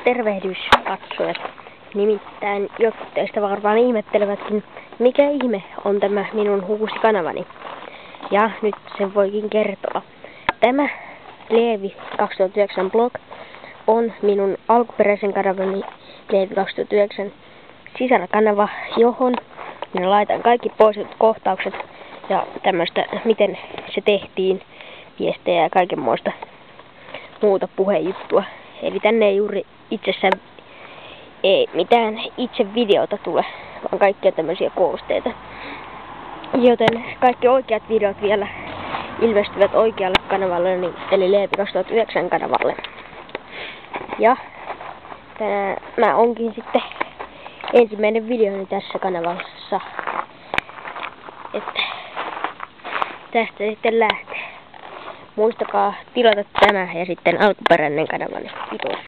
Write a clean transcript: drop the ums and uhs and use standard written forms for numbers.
Tervehdys katsojat. Nimittäin jotkut teistä varmaan ihmettelevätkin, mikä ihme on tämä minun uusi kanavani. Ja nyt sen voikin kertoa. Tämä Leevi 2009 blog on minun alkuperäisen kanavani Leevi 2009 sisällä-kanava, johon minä laitan kaikki poistetut kohtaukset ja tämmöistä, miten se tehtiin, viestejä ja kaikenmoista muuta puhejuttua. Eli tänne ei juuri itsessään ei mitään itse videota tule, vaan kaikkia tämmöisiä koosteita. Joten kaikki oikeat videot vielä ilmestyvät oikealle kanavalle, eli Leevi 2009 kanavalle. Ja tämä onkin sitten ensimmäinen videoni tässä kanavassa. Että tästä sitten lähtee. Muistakaa tilata tämä ja sitten alkuperäinen kanavani. Kiitos.